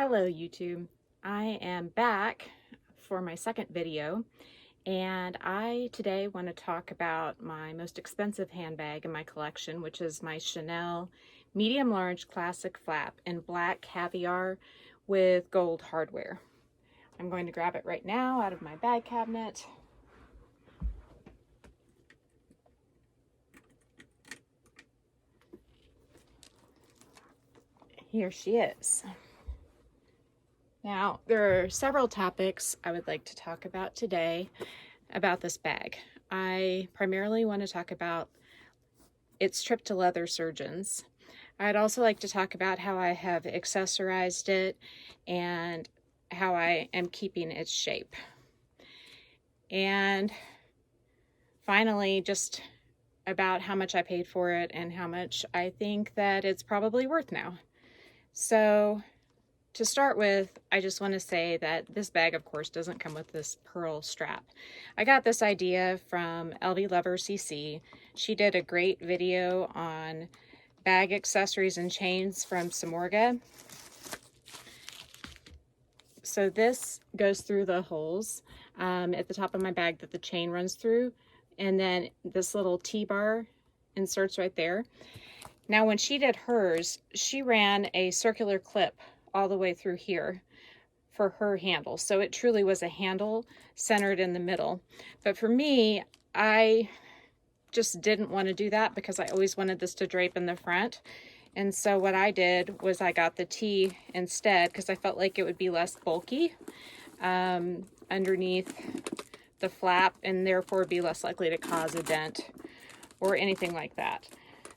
Hello YouTube. I am back for my second video, and I today want to talk about my most expensive handbag in my collection, which is my Chanel medium large classic flap in black caviar with gold hardware. I'm going to grab it right now out of my bag cabinet. Here she is. Now, there are several topics I would like to talk about today about this bag. I primarily want to talk about its trip to leather surgeons. I'd also like to talk about how I have accessorized it and how I am keeping its shape. And finally, just about how much I paid for it and how much I think that it's probably worth now. So, to start with, I just want to say that this bag, of course, doesn't come with this pearl strap. I got this idea from LV Lover CC. She did a great video on bag accessories and chains from Samorga. So this goes through the holes at the top of my bag that the chain runs through, and then this little T-bar inserts right there. Now, when she did hers, she ran a circular clip all the way through here for her handle. So it truly was a handle centered in the middle. But for me, I just didn't want to do that because I always wanted this to drape in the front. And so what I did was I got the T instead because I felt like it would be less bulky underneath the flap and therefore be less likely to cause a dent or anything like that.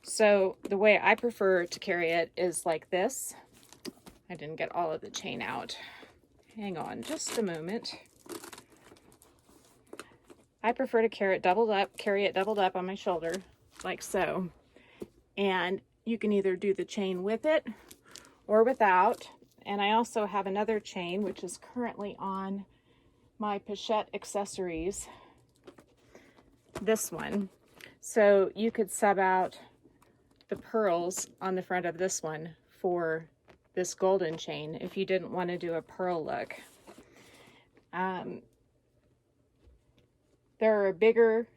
So the way I prefer to carry it is like this. I didn't get all of the chain out. Hang on just a moment. I prefer to carry it doubled up on my shoulder, like so. And you can either do the chain with it or without. And I also have another chain, which is currently on my pochette accessories. This one. So you could sub out the pearls on the front of this one for this golden chain if you didn't want to do a pearl look. There are bigger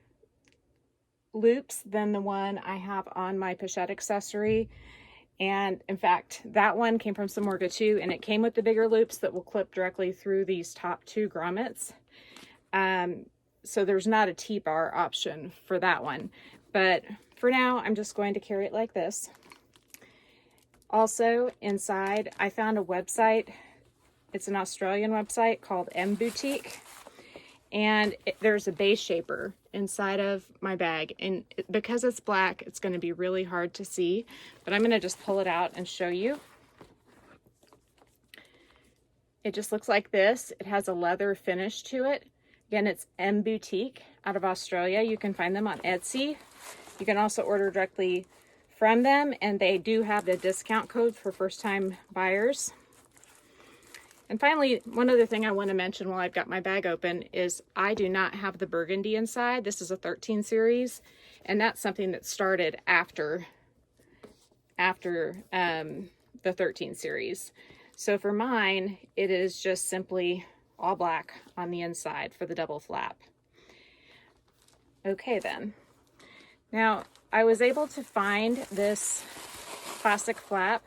loops than the one I have on my pochette accessory, and in fact that one came from Samorga too, and it came with the bigger loops that will clip directly through these top two grommets. So there's not a T-bar option for that one, but for now I'm just going to carry it like this. Also, inside, I found a website. It's an Australian website called M Boutique, and there's a base shaper inside of my bag. And because it's black, it's going to be really hard to see, but I'm going to just pull it out and show you. It just looks like this. It has a leather finish to it. Again, it's M Boutique out of Australia. You can find them on Etsy. You can also order directly from them, and they do have the discount code for first-time buyers. And finally, one other thing I want to mention while I've got my bag open is I do not have the burgundy inside. This is a 13 series, and that's something that started after the 13 series. So for mine, it is just simply all black on the inside for the double flap. Okay then. Now, I was able to find this classic flap,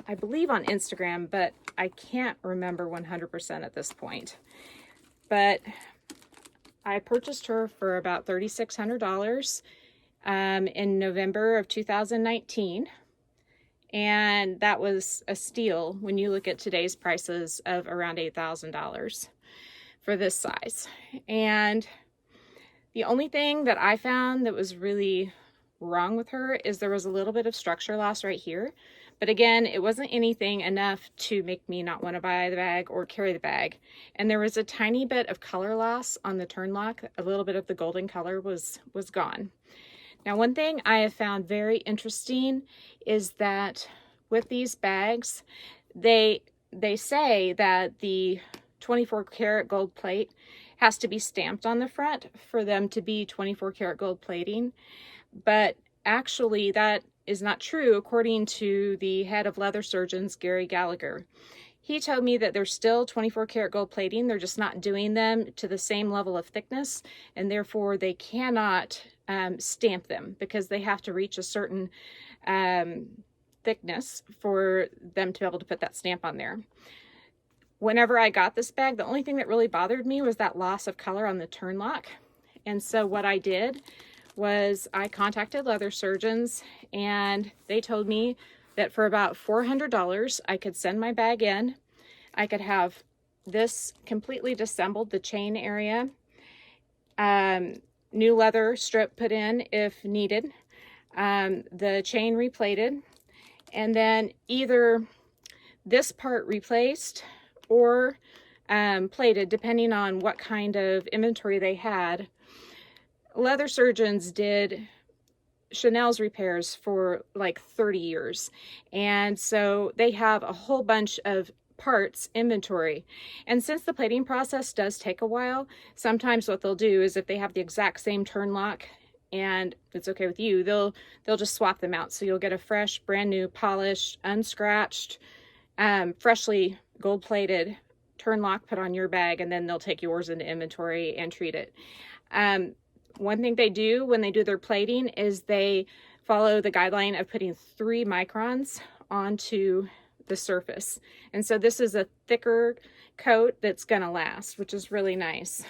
I believe on Instagram, but I can't remember 100% at this point. But I purchased her for about $3,600 in November of 2019. And that was a steal when you look at today's prices of around $8,000 for this size. And the only thing that I found that was really wrong with her is there was a little bit of structure loss right here. But again, it wasn't anything enough to make me not want to buy the bag or carry the bag. And there was a tiny bit of color loss on the turn lock. A little bit of the golden color was gone. Now, one thing I have found very interesting is that with these bags, they say that the 24 karat gold plate has to be stamped on the front for them to be 24 karat gold plating. But actually that is not true according to the head of leather surgeons, Gary Gallagher. He told me that they're still 24 karat gold plating. They're just not doing them to the same level of thickness, and therefore they cannot stamp them because they have to reach a certain thickness for them to be able to put that stamp on there. Whenever I got this bag, the only thing that really bothered me was that loss of color on the turn lock. And so what I did was I contacted leather surgeons, and they told me that for about $400, I could send my bag in. I could have this completely disassembled, the chain area, new leather strip put in if needed, the chain replated, and then either this part replaced or plated, depending on what kind of inventory they had. Leather surgeons did Chanel's repairs for like 30 years. And so they have a whole bunch of parts inventory. And since the plating process does take a while, sometimes what they'll do is if they have the exact same turn lock and it's okay with you, they'll just swap them out. So you'll get a fresh, brand new, polished, unscratched, freshly gold plated turn lock put on your bag, and then they'll take yours into inventory and treat it. One thing they do when they do their plating is they follow the guideline of putting 3 microns onto the surface. And so this is a thicker coat that's gonna last, which is really nice.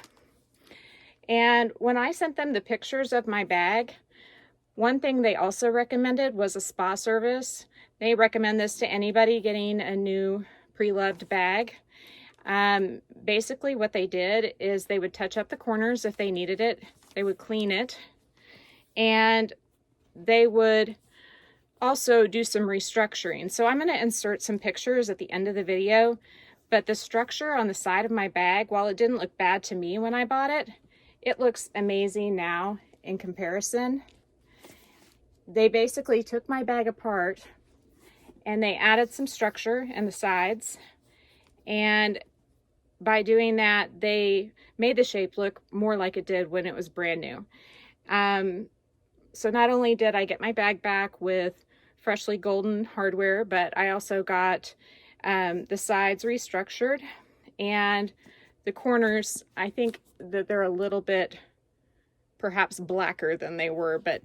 And when I sent them the pictures of my bag, one thing they also recommended was a spa service. They recommend this to anybody getting a new pre-loved bag. Basically what they did is they would touch up the corners if they needed it. They would clean it, and they would also do some restructuring. So I'm going to insert some pictures at the end of the video, but the structure on the side of my bag, while it didn't look bad to me when I bought it, it looks amazing now in comparison. They basically took my bag apart and they added some structure in the sides, and by doing that, they made the shape look more like it did when it was brand new. So not only did I get my bag back with freshly golden hardware, but I also got the sides restructured, and the corners, I think that they're a little bit perhaps blacker than they were, but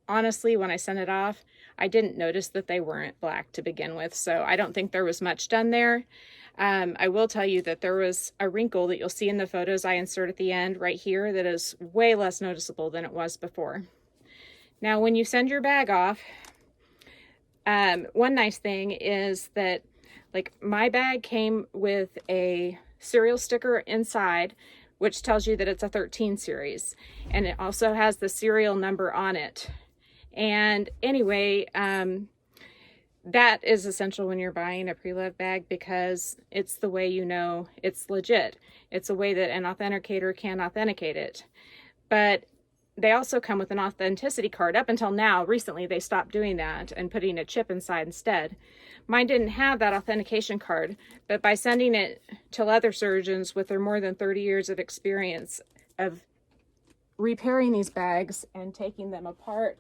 honestly, when I sent it off, I didn't notice that they weren't black to begin with, so I don't think there was much done there. I will tell you that there was a wrinkle that you'll see in the photos I insert at the end right here that is way less noticeable than it was before. Now, when you send your bag off, one nice thing is that, like, my bag came with a serial sticker inside, which tells you that it's a 13 series, and it also has the serial number on it. And anyway, that is essential when you're buying a pre-loved bag, because it's the way you know it's legit. It's a way that an authenticator can authenticate it. But they also come with an authenticity card. Up until now, recently, they stopped doing that and putting a chip inside instead. Mine didn't have that authentication card, but by sending it to leather surgeons with their more than 30 years of experience of repairing these bags and taking them apart,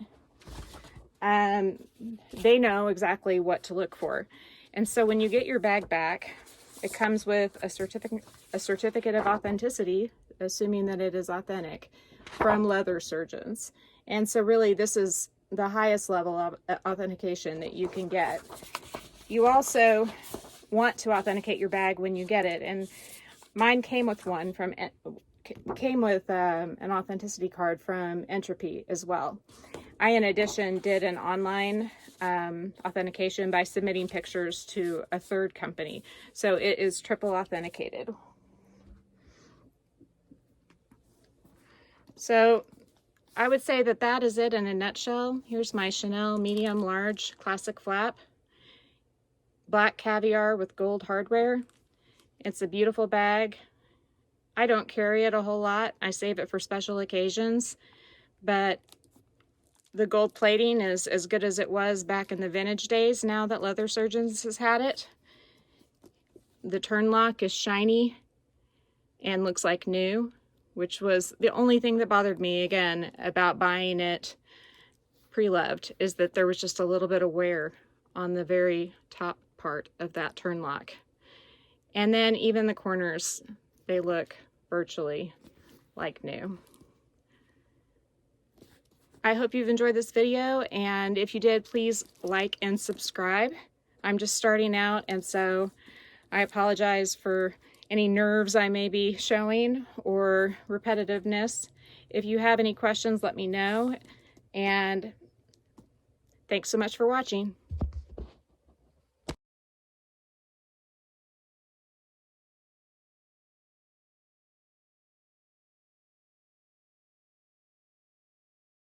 they know exactly what to look for. And so when you get your bag back, it comes with a certificate of authenticity, assuming that it is authentic, from leather surgeons. And so really this is the highest level of authentication that you can get. You also want to authenticate your bag when you get it, and mine came with one from an authenticity card from Entropy as well. I, in addition, did an online authentication by submitting pictures to a third company. So it is triple authenticated. So I would say that that is it in a nutshell. Here's my Chanel medium large classic flap. Black caviar with gold hardware. It's a beautiful bag. I don't carry it a whole lot. I save it for special occasions, but the gold plating is as good as it was back in the vintage days now that Leather Surgeons has had it. The turn lock is shiny and looks like new, which was the only thing that bothered me, again, about buying it pre-loved is that there was just a little bit of wear on the very top part of that turn lock. And then even the corners, they look virtually like new. I hope you've enjoyed this video, and if you did, please like and subscribe. I'm just starting out, and so I apologize for any nerves I may be showing or repetitiveness. If you have any questions, let me know, and thanks so much for watching.